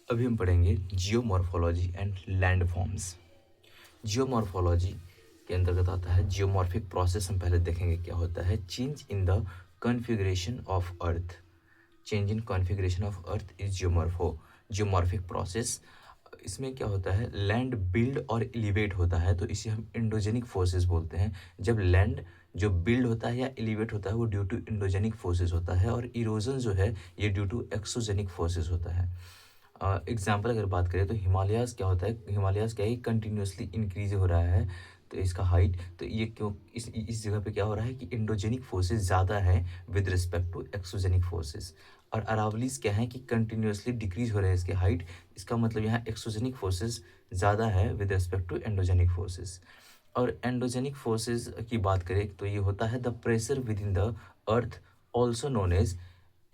अभी हम पढ़ेंगे geomorphology and land forms. Geomorphology के अंतर्गत आता है जियोमॉर्फिक प्रोसेस। हम पहले देखेंगे क्या होता है। Change in the configuration of earth. Change in configuration of earth is geomorphic process. इसमें क्या होता है, लैंड बिल्ड और एलिवेट होता है, तो इसे हम एंडोजेनिक फोर्सेस बोलते हैं। जब लैंड जो बिल्ड होता है या एलिवेट होता है वो ड्यू टू एंडोजेनिक फोर्सेस होता है, और इरोजन जो है ये ड्यू टू एक्सोजेनिक फोर्सेस होता है। एग्जाम्पल अगर बात करें तो हिमालयाज़ क्या होता है, हिमालयाज़ क्या है, कंटिन्यूसली इंक्रीज हो रहा है, तो इसका हाइट, तो ये क्यों इस जगह पे क्या हो रहा है कि एंडोजेनिक फोर्सेस ज़्यादा हैं with respect to exogenic forces. और अरावलीज क्या है कि कंटिन्यूसली डिक्रीज हो रहे हैं इसके हाइट, इसका मतलब यहाँ एक्सोजेनिक फोर्सेस ज़्यादा है with respect to endogenic forces. और एंडोजेनिक फोर्सेस की बात करें तो ये होता है the pressure within the earth, also known as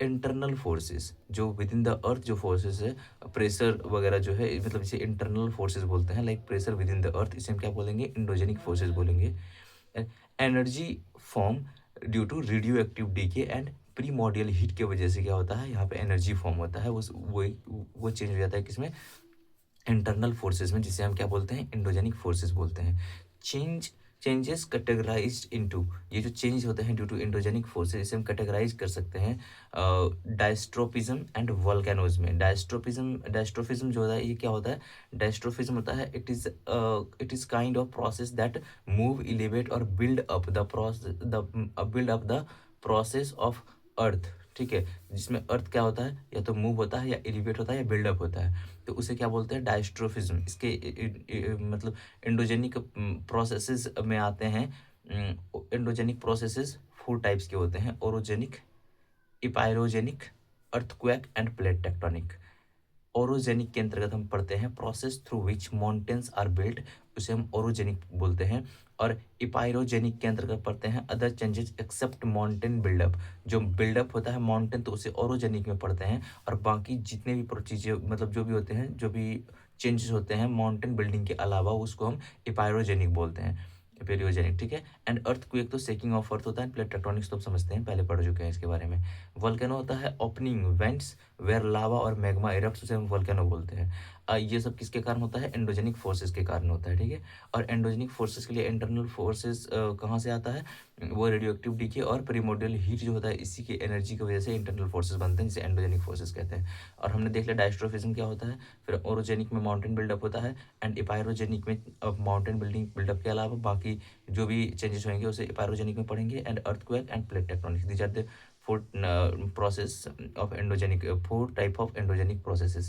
internal forces. जो विद इन द अर्थ जो फोर्सेस है, प्रेशर वगैरह जो है, मतलब इसे इंटरनल फोर्सेस बोलते हैं, like pressure within the earth, इसे हम क्या बोलेंगे, इंडोजेनिक फोर्सेस बोलेंगे। Energy form due to radioactive decay and primordial heat की वजह से क्या होता है, यहाँ पे एनर्जी फॉर्म होता है, वो चेंज हो जाता है किसमें, इंटरनल फोर्सेस में, जिसे हम क्या बोलते हैं, इंडोजेनिक फोर्सेस बोलते हैं। चेंजेस कैटेगराइज्ड इनटू, ये जो चेंज होते हैं ड्यू टू इंडोजेनिक फोर्सेस, इसे हम कैटेगराइज कर सकते हैं डायस्ट्रोफिज्म एंड वोल्केनोज में। डायस्ट्रोफिज्म जो होता है ये क्या होता है, डायस्ट्रोफिज्म होता है it is kind of process that move elevate or build up the process of earth. ठीक है, जिसमें अर्थ क्या होता है, या तो मूव होता है या एलिवेट होता है या बिल्डअप होता है, तो उसे क्या बोलते हैं, डायस्ट्रोफिज्म। इसके मतलब एंडोजेनिक प्रोसेसेस में आते हैं। एंडोजेनिक प्रोसेसेस फोर टाइप्स के होते हैं, orogenic, epeirogenic, earthquake and plate tectonic. Orogenic के अंतर्गत हम पढ़ते हैं process through which mountains are built, उसे हम ओरोजेनिक बोलते हैं। और इपायरोजेनिक के अंतर्गत पढ़ते हैं other changes except mountain buildup, जो बिल्डअप होता है माउंटेन तो उसे ओरोजेनिक में पढ़ते हैं, और बाकी जितने भी चीज़ें, मतलब जो भी होते हैं, जो भी चेंजेस होते हैं माउंटेन बिल्डिंग के अलावा, उसको हम इपायरोजेनिक बोलते हैं, पेरियोजेनिक। ठीक है, एंड अर्थ क्वेक तो सेकिंग ऑफ अर्थ होता है, प्लेट टेक्टोनिक्स तो आप समझते हैं, पहले पढ़ चुके हैं इसके बारे में। वोल्केनो होता है ओपनिंग वेंट्स वेयर लावा और मैग्मा इरप्ट, उसे हम वोल्केनो बोलते हैं। ये सब किसके कारण होता है, एंडोजेनिक फोर्सेस के कारण होता है। ठीक है, और एंडोजेनिक फोर्सेस के लिए इंटरनल फोर्सेस कहाँ से आता है, वो रेडियो एक्टिव डीके और प्रीमोडियल हीट जो होता है, इसी की एनर्जी की वजह से इंटरनल फोर्सेस बनते हैं, जिसे एंडोजेनिक फोर्सेस कहते हैं। और हमने देख लिया डायस्ट्रोफिज्म क्या होता है, फिर ओरोजेनिक में माउंटेन बिल्डअप होता है, एंड इपायरोजेनिक में माउंटेन बिल्डिंग बिल्डअप के अलावा बाकी जो भी चेंजेस होंगे उसे इपायरोजेनिक में पढ़ेंगे। And earthquake and plate tectonics, these are the four process of endogenic, four type of endogenic processes.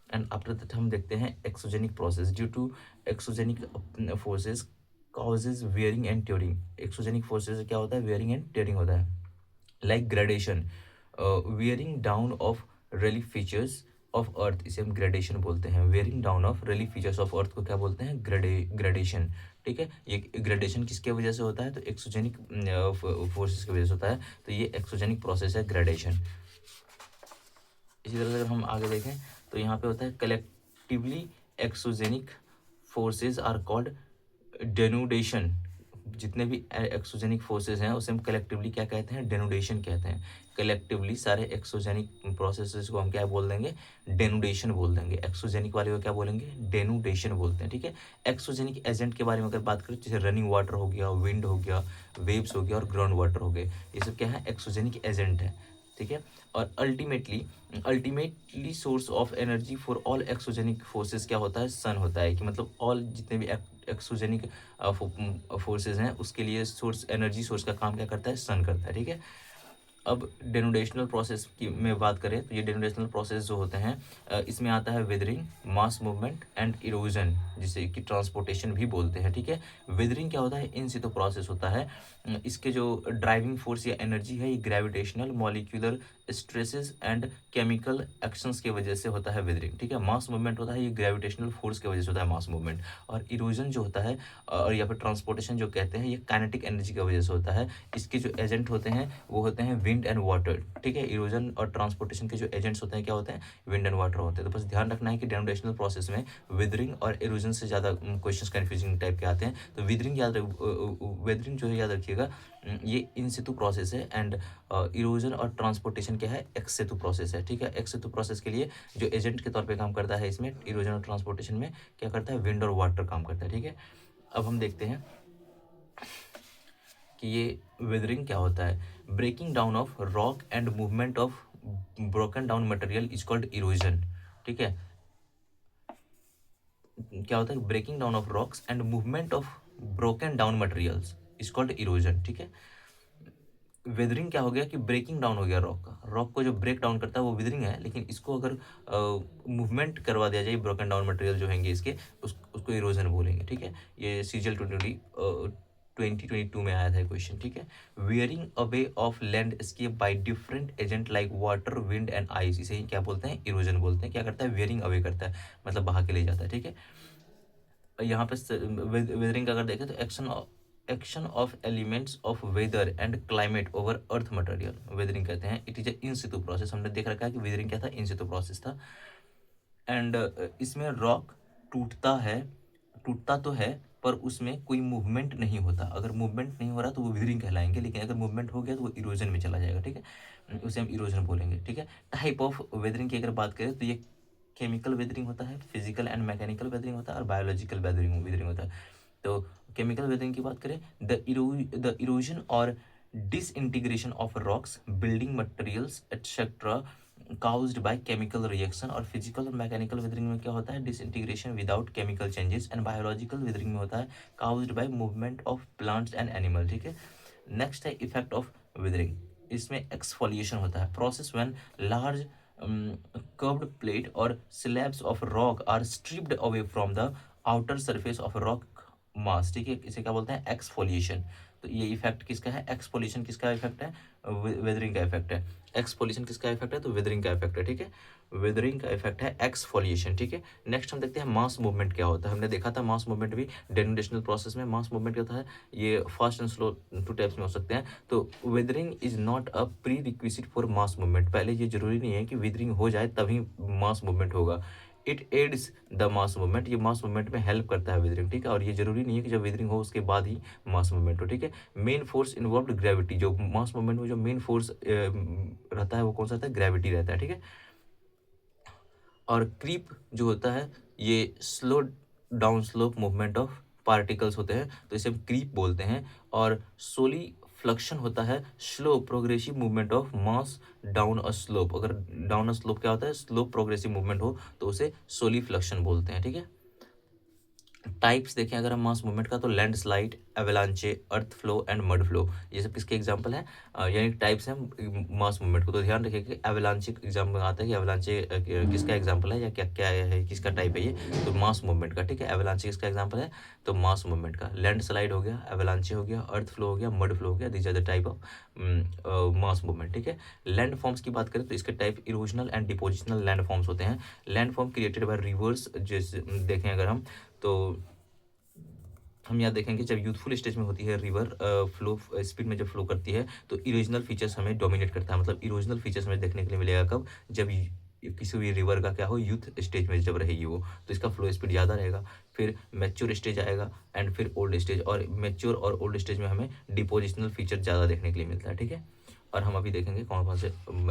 And after that हम देखते हैं exogenic process due to exogenic forces causes wearing and tearing। exogenic forces से क्या होता है, wearing and tearing होता है, like gradation, wearing down of relief features of earth, इसे हम ग्रेडेशन बोलते हैं। Wearing down of relief features of earth को क्या बोलते हैं, ग्रेडेशन। ठीक है, ये ग्रेडेशन किसके वजह से होता है, तो एक्सोजेनिक फोर्सेस की वजह से होता है, तो ये एक्सोजेनिक प्रोसेस है ग्रेडेशन। इसी तरह से अगर हम आगे देखें तो यहाँ पे होता है collectively exogenic forces are called denudation. जितने भी एक्सोजेनिक फोर्सेस हैं उसे हम कलेक्टिवली क्या कहते हैं, डेनुडेशन कहते हैं। कलेक्टिवली सारे एक्सोजेनिक प्रोसेसेस को हम क्या बोल देंगे, डेनुडेशन बोल देंगे। एक्सोजेनिक वाले को क्या बोलेंगे, डेनुडेशन बोलते हैं। ठीक है, एक्सोजेनिक एजेंट के बारे में अगर बात करें, जैसे रनिंग वाटर हो गया, विंड हो गया, वेव्स हो गया और ग्राउंड वाटर हो गए, ये सब क्या है, एक्सोजेनिक एजेंट है। ठीक है, और ultimately source of energy for all exogenic forces क्या होता है, सन होता है, कि मतलब ऑल जितने भी एक्सोजेनिक फोर्सेस हैं उसके लिए सोर्स, एनर्जी सोर्स का काम क्या करता है, सन करता है। ठीक है, अब डेनुडेशनल प्रोसेस की में बात करें तो ये डेनुडेशनल प्रोसेस जो होते हैं, इसमें आता है weathering, mass movement and erosion, जिसे कि ट्रांसपोर्टेशन भी बोलते हैं। ठीक है, वेदरिंग क्या होता है, इन सितो प्रोसेस होता है। इसके जो ड्राइविंग फोर्स या एनर्जी है, ये gravitational, molecular stresses and chemical actions की वजह से होता है वेदरिंग। ठीक है, मास मूवमेंट होता है, ये ग्रेविटेशनल फोर्स की वजह से होता है मास मूवमेंट। और इरोजन जो होता है, और या फिर ट्रांसपोर्टेशन जो कहते हैं, ये काइनेटिक एनर्जी की वजह से होता है। इसके जो एजेंट होते हैं वो होते हैं विंड एंड वाटर। ठीक है, इरोजन और ट्रांसपोर्टेशन के जो एजेंट्स होते हैं क्या होते हैं, विंड एंड वाटर होते हैं। तो बस ध्यान रखना है कि डेनुडेशनल प्रोसेस में वेदरिंग और इरोजन से ज़्यादा क्वेश्चंस कन्फ्यूजिंग टाइप के आते हैं, तो वेदरिंग जो है याद रखिएगा, ये इन सितु प्रोसेस है। एंड इरोजन और ट्रांसपोर्टेशन क्या है, एक्स सेतु प्रोसेस है, ठीक है। एक्स सेतु प्रोसेस के लिए जो एजेंट के तौर पे काम करता है इसमें इरोजन और ट्रांसपोर्टेशन में क्या करता है, विंड और वाटर काम करता है, ठीक है। अब हम देखते हैं कि ये वेदरिंग क्या होता है। Breaking down of rock and movement of broken down material is called erosion, ठीक है। क्या होता है, breaking down of rocks and movement of broken down materials is called erosion, ठीक है। वेदरिंग क्या हो गया कि ब्रेकिंग डाउन हो गया रॉक का, रॉक को जो ब्रेक डाउन करता है वो वेदरिंग है, लेकिन इसको अगर मूवमेंट करवा दिया जाए ब्रोकन डाउन मटेरियल जो होंगे इसके, उसको इरोजन बोलेंगे, ठीक है। ये सीजीएल 2022 में आया था क्वेश्चन, ठीक है। Wearing away of landscape by different agent like water, wind and ice, इसे ही क्या बोलते हैं, इरोजन बोलते हैं। क्या करता है, वेयरिंग अवे करता है, मतलब बहा के ले जाता है, ठीक है। यहाँ पे वेदरिंग का अगर देखें तो action of elements of weather and climate over earth material weathering कहते हैं। It is a in situ process, हमने देख रखा है कि वेदरिंग क्या था, इन सितु प्रोसेस था। एंड इसमें रॉक टूटता है, टूटता तो है पर उसमें कोई मूवमेंट नहीं होता। अगर मूवमेंट नहीं हो रहा तो वो वेदरिंग कहलाएंगे, लेकिन अगर मूवमेंट हो गया तो वो इरोजन में चला जाएगा, ठीक है। उसे हम इरोजन बोलेंगे, ठीक है। टाइप ऑफ वेदरिंग की अगर बात करें तो ये केमिकल वेदरिंग होता है, फिजिकल एंड मैकेनिकल वेदरिंग होता है, और बायोलॉजिकल वेदरिंग होता है। तो केमिकल वेदरिंग की बात करें, द इरोजन और disintegration of rocks, building materials etcetera caused by chemical reaction। और फिजिकल और मैकेनिकल वेदरिंग में क्या होता है, disintegration without chemical changes. And biological weathering में होता है caused by movement of plants and animal, ठीक है। नेक्स्ट है इफेक्ट ऑफ वेदरिंग, इसमें एक्सफोलिएशन होता है, process when large curved plate or slabs of rock are stripped away from the outer surface of rock mass, ठीक है। इसे क्या बोलते हैं, एक्सफोलिएशन। तो ये इफेक्ट किसका है, एक्सफोलिएशन किसका इफेक्ट है, वेदरिंग का इफेक्ट है। एक्सफोलिएशन किसका इफेक्ट है, तो वेदरिंग का इफेक्ट है, ठीक है। वेदरिंग का इफेक्ट है एक्सफोलिएशन, ठीक है। नेक्स्ट हम देखते हैं मास मूवमेंट क्या होता है। हमने देखा था मास मूवमेंट भी डेनुडेशनल प्रोसेस में। मास मूवमेंट क्या होता है, ये fast and slow two types में हो सकते हैं। तो weathering is not a pre requisite for mass movement, पहले ये जरूरी नहीं है कि वेदरिंग हो जाए तभी मास मूवमेंट होगा। It adds the mass movement, ये मास मूवमेंट में हेल्प करता है वेदरिंग, ठीक है। और ये जरूरी नहीं है कि जब वेदरिंग हो उसके बाद ही मास मूवमेंट हो, ठीक है। मेन फोर्स इन्वॉल्व ग्रेविटी, जो मास मूवमेंट में जो मेन फोर्स रहता है वो कौन सा रहता है, ग्रेविटी रहता है, ठीक है। और क्रीप जो होता है ये slow down slope movement of particles होते हैं, तो इसे हम क्रीप बोलते हैं। और सोली फ्लक्शन होता है slow progressive movement of mass down a slope. अगर डाउन अ स्लोप क्या होता है, स्लो प्रोग्रेसिव मूवमेंट हो तो उसे सोली फ्लक्शन बोलते हैं, ठीक है। टाइप्स देखें अगर हम मास मूवमेंट का, तो land slide, एवलांचे, earth flow and mud flow, ये सब किसके एग्जांपल हैं, यानी टाइप्स हैं मास मूवमेंट को। तो ध्यान रखिए कि एवलांचे एग्जाम्पल आता है कि एवलांचे किसका एग्जांपल है या क्या क्या है, किसका टाइप है ये, तो मास मूवमेंट का, ठीक है। एवलांचे किसका एग्जाम्पल है, तो मास मूवमेंट का। लैंड स्लाइड हो गया, एवलांचे हो गया, अर्थ फ्लो हो गया, मड फ्लो हो गया, these are the type of mass movement, ठीक है। लैंड फॉर्म्स की बात करें तो इसके टाइप erosional and depositional landforms होते हैं। Landform created by rivers, जैसे देखें अगर हम, तो हम यहाँ देखेंगे जब यूथफुल स्टेज में होती है रिवर, फ्लो स्पीड में जब फ्लो करती है तो इरोजनल फीचर्स हमें डोमिनेट करता है। मतलब इरोजनल फीचर्स हमें देखने के लिए मिलेगा कब, जब किसी भी रिवर का क्या हो, यूथ स्टेज में जब रहेगी वो, तो इसका फ्लो स्पीड ज़्यादा रहेगा। फिर मैच्योर स्टेज आएगा एंड फिर ओल्ड स्टेज, और मैच्योर और ओल्ड स्टेज में हमें डिपोजिशनल फीचर ज़्यादा देखने के लिए मिलता है, ठीक है। और हम अभी देखेंगे कौन कौन से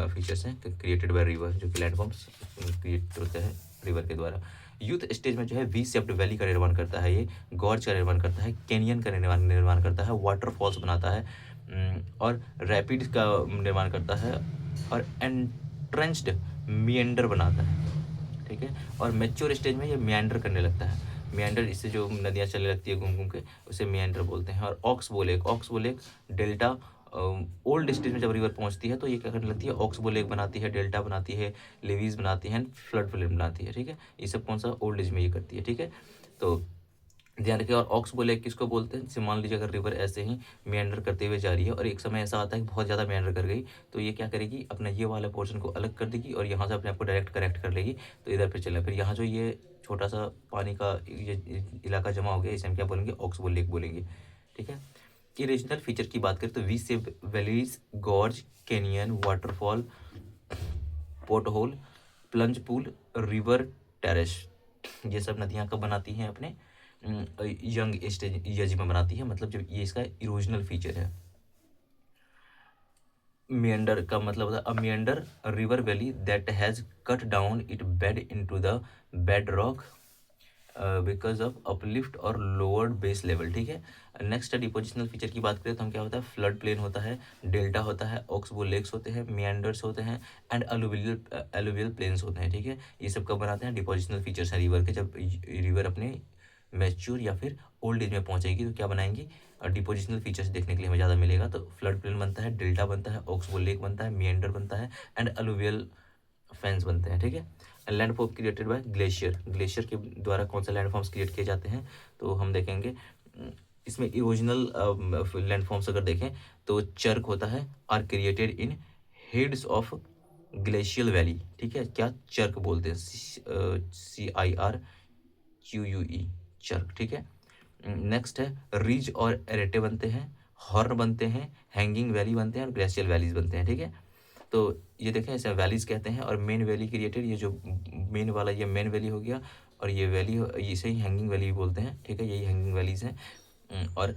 फीचर्स हैं क्रिएटेड बाय रिवर, जो कि लैंडफॉर्म्स क्रिएट होते हैं रिवर के द्वारा। यूथ स्टेज में जो है वी शेप्ड वैली का निर्माण करता है, ये गॉर्ज का निर्माण करता है, कैनियन का निर्माण करता है, वाटरफॉल्स बनाता है, और रैपिड का निर्माण करता है, और एंट्रेंच्ड मिएंडर बनाता है, ठीक है। और मैच्योर स्टेज में ये मिएंडर करने लगता है। मिएंडर, इससे जो नदियाँ चलने लगती है घूम घूम के, उसे मिएंडर बोलते हैं। और ऑक्स बोलेक डेल्टा, ओल्ड स्टेज में जब रिवर पहुंचती है तो ये क्या करने लगती है, ऑक्सबो लेक बनाती है, डेल्टा बनाती है, लेवीज बनाती है, फ्लड फ्लेम बनाती है, ठीक है। ये सब कौन सा ओल्ड एज में ये करती है, ठीक है। तो ध्यान रखिए। और ऑक्सबो लेक किसको बोलते हैं, जैसे मान लीजिए अगर रिवर ऐसे ही मेंडर करते हुए जा रही है और एक समय ऐसा आता है कि बहुत ज़्यादा मेंडर कर गई, तो ये क्या करेगी, अपना ये वाला पोर्शन को अलग कर देगी और यहाँ से अपने आप को डायरेक्ट करेक्ट कर लेगी, तो इधर पे चलेगा। फिर यहाँ जो ये छोटा सा पानी का ये इलाका जमा हो गया, इसे हम क्या बोलेंगे, ऑक्सबो लेक बोलेंगे, ठीक है। कि रीजनल फीचर की बात करें तो वी से valleys, gorge, canyon, waterfall, pothole, plunge pool, river terrace, ये सब नदियाँ कब बनाती हैं, अपने यंग स्टेज एज में बनाती है, मतलब जब ये इसका इरोजनल फीचर है। meander का मतलब होता है a meander, a river valley that has cut down its bed into the bedrock because of uplift और लोअर्ड बेस लेवल, ठीक है। नेक्स्ट है डिपोजिशनल फीचर की बात करें तो हम क्या होता है, फ्लड प्लेन होता है, डेल्टा होता है, ऑक्सबो लेक्स होते हैं, मियांडर्स होते हैं, एंड अलुवियल प्लेन्स होते हैं, ठीक है। ये सब कब बनाते हैं, डिपोजिशनल फीचर्स हैं रिवर के। जब रिवर अपने मैच्योर या फिर ओल्ड एज में पहुंचेगी तो क्या बनाएंगी, डिपोजिशनल फीचर्स देखने के लिए हमें ज़्यादा मिलेगा। तो फ्लड प्लेन बनता है, डेल्टा बनता है, ऑक्सबो लेक बनता है, मियांडर बनता है, एंड अलुवियल फैंस बनते हैं, ठीक है। Landform created by glacier, glacier के द्वारा कौन सा लैंडफॉर्म्स क्रिएट किए जाते हैं, तो हम देखेंगे इसमें इरोजनल लैंडफॉर्म्स अगर देखें तो चर्क होता है, are created in heads of glacial valley, ठीक है। क्या चर्क बोलते हैं, CIRQUE, चर्क, ठीक है। नेक्स्ट है रिज और एरेटे बनते हैं, हॉर्न बनते हैं, हैंगिंग वैली बनते हैं, और ग्लेशियल वैलीज बनते हैं, ठीक है। तो ये देखें इसे वैलीज कहते हैं। और मेन वैली क्रिएटेड, ये जो मेन वाला ये मेन वैली हो गया, और ये वैली इसे ही हैंगिंग वैली भी बोलते हैं, ठीक है। यही हैंगिंग वैलीज हैं। और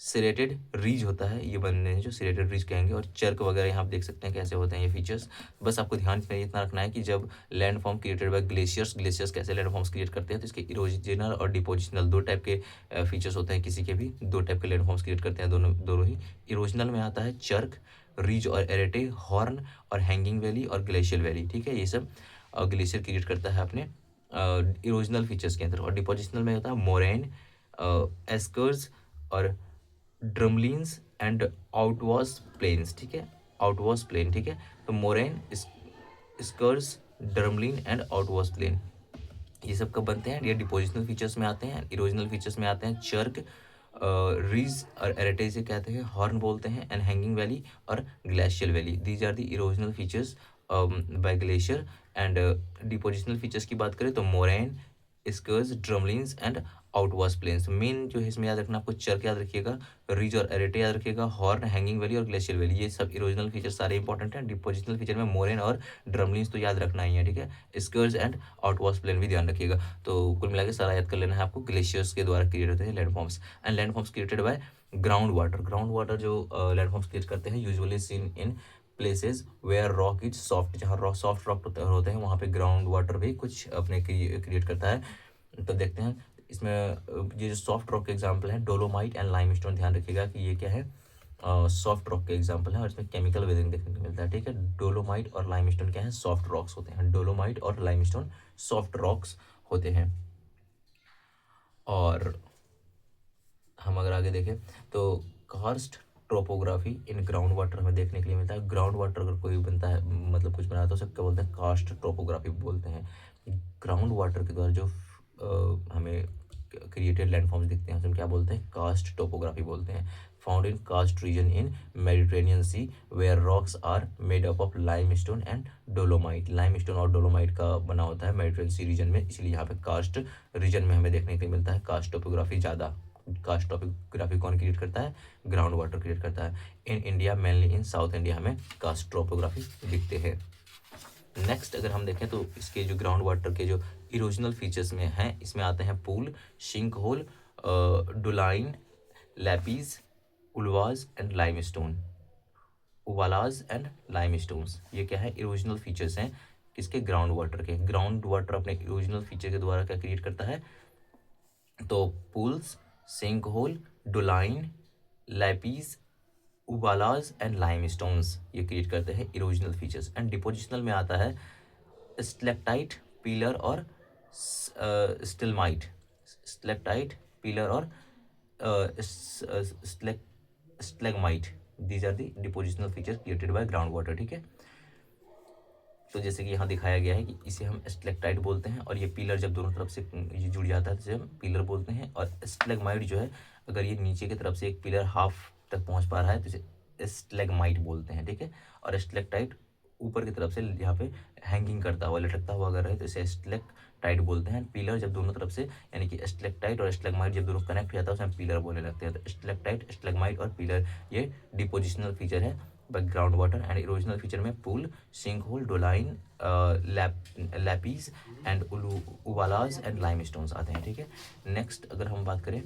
सिरेटेड रीज होता है, ये बनने हैं जो सिरेटेड रीज कहेंगे। और चर्क वगैरह यहाँ आप देख सकते हैं कैसे होते हैं ये फीचर्स। बस आपको ध्यान में इतना रखना है कि जब land form created bye glaciers, glaciers कैसे लैंड फॉर्म्स क्रिएट करते हैं, तो इसके इरोजिनल और डिपोजिशनल दो टाइप के फीचर्स होते हैं। किसी के भी दो टाइप के लैंड फॉर्म्स क्रिएट करते हैं, दोनों दोनों ही। इरोजिनल में आता है चर्क, रीज और एरेटे, हॉर्न और हैंगिंग वैली और ग्लेशियल वैली, ठीक है। ये सब ग्लेशियर क्रिएट करता है अपने इरोजिनल फीचर्स के अंदर। और डिपोजिशनल में होता है मोरेन, एस्कर्स और ड्रमलिन्स एंड आउटवॉश प्लेन्स, ठीक है। आउटवॉश प्लेन, ठीक है। तो moraine, eskers, drumlin and outwash plain, ये सब कब बनते हैं, ये डिपोजिशनल फीचर्स में आते हैं। इरोजिनल फीचर्स में आते हैं चर्क, रीज और एरेटे से कहते हैं, हॉर्न बोलते हैं, एंड हैंगिंग वैली और glacial valley. These are the erosional features by glacier. And depositional features की बात करें तो moraine, eskers, drumlins and outwash plains. Main जो है इसमें याद रखना, आपको चर्क याद रखिएगा, रिज और एरेटे याद रखिएगा, हॉर्न, हैंगिंग वैली और ग्लेशियल वैली, ये सब इरोजिनल फीचर सारे इंपॉर्टेंट हैं। डिपोजिशनल फीचर में मोरेन और ड्रमलिन्स तो याद रखना ही है, ठीक है। स्कर्स एंड आउटवाश प्लेन भी ध्यान रखिएगा। तो कुल मिला के सारा याद कर लेना है आपको। ग्लेशियर्स के द्वारा क्रिएट होते हैं landforms. And landforms created by ground water, ground water जो लैंडफॉर्म्स क्रिएट करते हैं usually seen in places where rock is soft, जहाँ रॉक सॉफ्ट रॉक होते हैं वहाँ पे ग्राउंड वाटर भी कुछ अपने क्रिएट करता है। तो देखते हैं इसमें ये जो सॉफ्ट रॉक के एग्जांपल है, डोलोमाइट एंड लाइमस्टोन, ध्यान रखिएगा कि ये क्या है, सॉफ्ट रॉक के एग्जांपल है। और इसमें केमिकल वेदरिंग देखने को मिलता है, ठीक है। डोलोमाइट और लाइमस्टोन क्या है, सॉफ्ट रॉक्स होते हैं। डोलोमाइट और लाइमस्टोन सॉफ्ट रॉक्स होते हैं। और हम अगर आगे देखें तो कार्स्ट ट्रोपोग्राफी इन ग्राउंड वाटर हमें देखने के लिए मिलता है। ग्राउंड वाटर अगर कोई बनता है, मतलब कुछ बनाता है, तो उसे क्या बोलते हैं, कास्ट ट्रोपोग्राफी बोलते हैं। ग्राउंड वाटर के द्वारा जो हमें क्रिएटेड लैंडफॉर्म्स दिखते हैं उसे क्या बोलते हैं, कास्ट टोपोग्राफी बोलते हैं। Found in karst region in Mediterranean sea where rocks are made up of limestone and dolomite, limestone और डोलोमाइट का बना होता है मेडिटेरेनियन सी रीजन में, इसलिए यहाँ पे कास्ट रीजन में हमें देखने के लिए मिलता है कास्ट टोपोग्राफी ज़्यादा। कास्ट टोपोग्राफी कौन क्रिएट करता है, ग्राउंड वाटर क्रिएट करता है। In India mainly in south India हमें कास्ट टोपोग्राफी दिखते हैं। नेक्स्ट अगर हम देखें तो इसके जो ग्राउंड वाटर के जो इरोजनल फीचर्स में हैं, इसमें आते हैं pool, sinkhole, doline, lapies, uvalas and limestone, uvalas and limestones. ये क्या है, इरोजनल फीचर्स हैं किसके, ग्राउंड वाटर के। ग्राउंड वाटर अपने इरोजनल फीचर के द्वारा क्या क्रिएट करता है, तो pools, sinkhole, doline, lapies, uvalas and limestones ये क्रिएट करते हैं इरोजनल फीचर्स। एंड डिपोजिशनल में आता है स्टेलेक्टाइट, पिलर और स्टिलमाइट, स्टेलेक्टाइट, पिलर और stalagmite, these are the depositional features created by ground water, ठीक है। तो जैसे कि यहाँ दिखाया गया है कि इसे हम स्टेलेक्टाइट बोलते हैं, और ये पिलर जब दोनों तरफ से ये जुड़ जाता है तो इसे हम पिलर बोलते हैं। और स्टेलेगमाइट जो है, अगर ये नीचे की तरफ से एक पिलर हाफ तक पहुँच पा रहा है तो इसे स्टेलेगमाइट बोलते हैं, ठीक है। और स्टेलेक्टाइट ऊपर की तरफ से यहाँ पे हैंगिंग करता हुआ, लटकता हुआ अगर है तो इसे स्टेलेक्टाइट बोलते हैं। पिलर जब दोनों तरफ से, यानी कि स्टेलेक्टाइट और स्टेलेगमाइट जब दोनों कनेक्ट हो जाता है उसे हम पिलर बोलने लगते हैं। तो स्टेलेक्टाइट, स्टेलेगमाइट और पिलर ये डिपोजिशनल फीचर है ground water. And erosional feature में pool, sinkhole, doline, lapies and uvalas and limestones आते हैं, ठीक है। नेक्स्ट अगर हम बात करें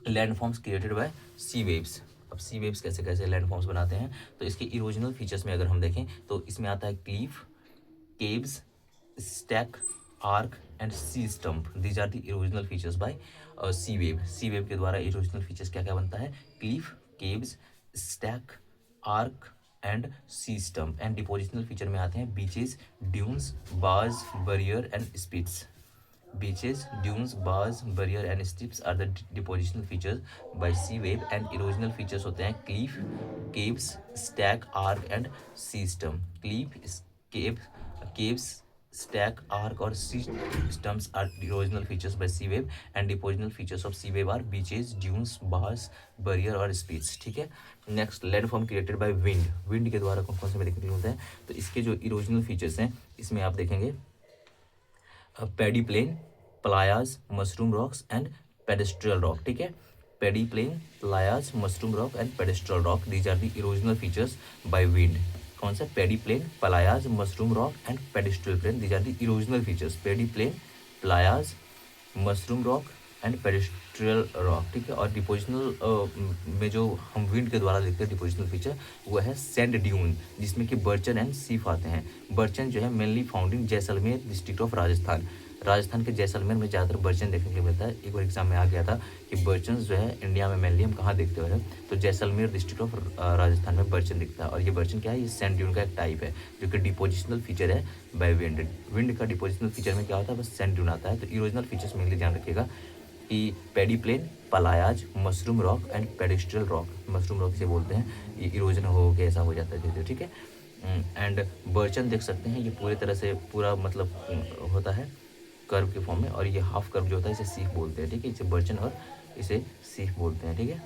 landforms created by sea waves, अब सी वेव्स कैसे कैसे लैंडफॉर्म्स बनाते हैं, तो इसके इरोजनल फीचर्स में अगर हम देखें तो इसमें आता है Cleef, caves, stack, arc and sea stump. These are the erosional features by sea wave. Sea wave के द्वारा erosional features क्या क्या बनता है? Cliff, caves, stack, arc and sea stump. And depositional feature में आते हैं beaches, dunes, bars, barrier and spits. Beaches, dunes, bars, barrier and strips are the depositional features by sea wave. And erosional features होते हैं cliff, caves, stack, arc and sea stump. Cliff, caves, stack, arc और sea stumps are erosional features by sea wave. And depositional features of sea wave are beaches, dunes, bars, barrier और spits. ठीक है, next landform created by wind. Wind के द्वारा कौन कौन से देखने के लिए होते हैं, तो इसके जो इरोजनल फीचर्स हैं इसमें आप देखेंगे pediplain, playas, mushroom rocks and pedestal rock. ठीक है, pediplain, playas, mushroom rock and pedestal rock, these are the erosional features by wind. कौन सा? Pediplain, playas, mushroom rock and pedestal plain, these are the erosional features. Pediplain, playas, mushroom rock and pedestal rock. ठीक है, और depositional में जो हम wind के द्वारा देखते हैं डिपोजिशनल फीचर वो है सैंड ड्यून, जिसमें कि बर्चन एंड सीफ आते हैं. बर्चन जो है mainly found in Jaisalmer district of Rajasthan. Rajasthan के जैसलमेर में ज़्यादातर बर्चन देखने के लिए मिलता है. एक बार एग्जाम में आ गया था कि बर्चन जो है इंडिया में मेनली हम कहाँ देखते हैं, तो जैसलमेर डिस्ट्रिक्ट ऑफ राजस्थान में बर्चन दिखता है. और ये बर्चन क्या है, ये सैंड ड्यून का एक टाइप है जो कि डिपोजिशनल फीचर है बाय विंड. विंड का डिपोजिशनल फीचर में क्या होता है, बस सैंड ड्यून आता है. तो इरोजनल फीचर्स मेनली ध्यान रखिएगा कि pediplain, playas, mushroom rock and pedestal rock. Mushroom rock से बोलते हैं, ये इरोजन हो के ऐसा हो जाता है. ठीक है, एंड बर्चन देख सकते हैं ये पूरी तरह से पूरा मतलब होता है कर्व के फॉर्म में, और ये हाफ कर्व जो होता है इसे सीफ बोलते हैं. ठीक है, इसे बर्चन और इसे सीफ बोलते हैं. ठीक है,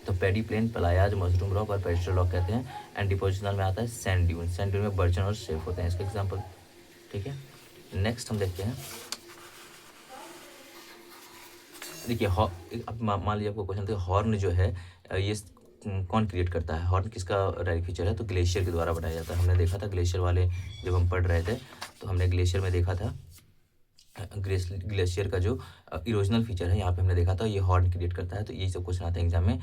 तो paddy plane, playas, mushroom rock और पेडेस्ट्रियल रॉक कहते हैं. एंड डिपोजिशनल में आता है सैंड ड्यून. सैंड ड्यून में बर्चन और सेफ होते हैं इसके एग्जाम्पल. ठीक है, नेक्स्ट हम देखते हैं. देखिए अब मान लीजिए आपको क्वेश्चन था हॉर्न जो है ये कौन क्रिएट करता है. हॉर्न किसका डायरेक्ट फीचर है, तो ग्लेशियर के द्वारा बनाया जाता है. हमने देखा था ग्लेशियर वाले जब हम पढ़ रहे थे तो हमने ग्लेशियर में देखा था ग्लेशियर का जो इरोजनल फीचर है यहाँ पे हमने देखा था ये हॉर्न क्रिएट करता है. तो यही सब क्वेश्चन आते हैं एग्जाम में.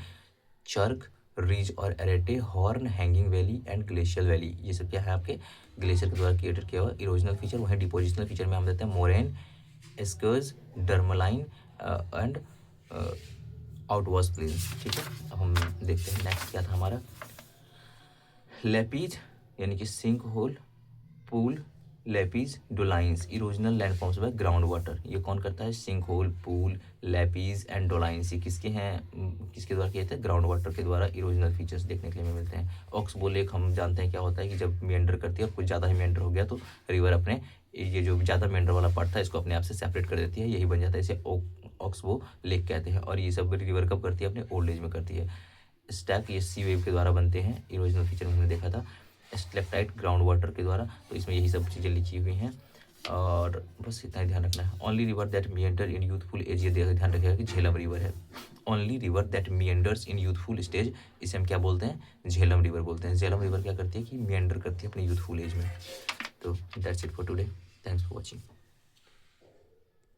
चर्क, रिज और arete, horn, hanging valley and glacial valley, ये सब क्या है आपके ग्लेशियर के द्वारा क्रिएटेड किया हुआ इरोजनल फीचर. वहीं डिपोजिशनल फीचर में हम देते हैं मोरेन, एस्कर्स, डर्मलाइन एंड आउटवाश प्लेन्स. ठीक है, अब हम देखते हैं नेक्स्ट क्या था हमारा. लेपीज यानी कि sinkhole, pool, lapies, dolines, erosional landforms by ground water. ये कौन करता है, sinkhole, pool, lapies and dolines. ये किसके हैं, किसके द्वारा किए थे, ग्राउंड वाटर के द्वारा इरोजनल फीचर्स देखने के लिए मिलते हैं. ऑक्सबो लेक हम जानते हैं क्या होता है कि जब मेंडर करती है और कुछ ज़्यादा ही मेंडर हो गया तो रिवर अपने ये जो ज़्यादा मेंडर वाला पार्ट था इसको अपने आप से सेपरेट कर देती है, यही बन जाता है. इसे ऑक्सबो लेक कहते हैं. और ये सब रिवर कब करती है, अपने ओल्ड एज में करती है. स्टैक ये सी वेव के द्वारा बनते हैं, इरोजनल फीचर में हमने देखा था. स्टेलेक्टाइट ग्राउंड वाटर के द्वारा, तो इसमें यही सब चीज़ें लिखी हुई हैं. और बस इतना ही ध्यान रखना है. Only river that meander in youthful age, ये ध्यान रखिएगा कि झेलम रिवर है. Only river that meanders in youthful stage, इसे हम क्या बोलते हैं, झेलम रिवर बोलते हैं. झेलम रिवर क्या करती है कि मिएंडर करती है अपने यूथफुल एज में. तो that's it for today. Thanks for watching.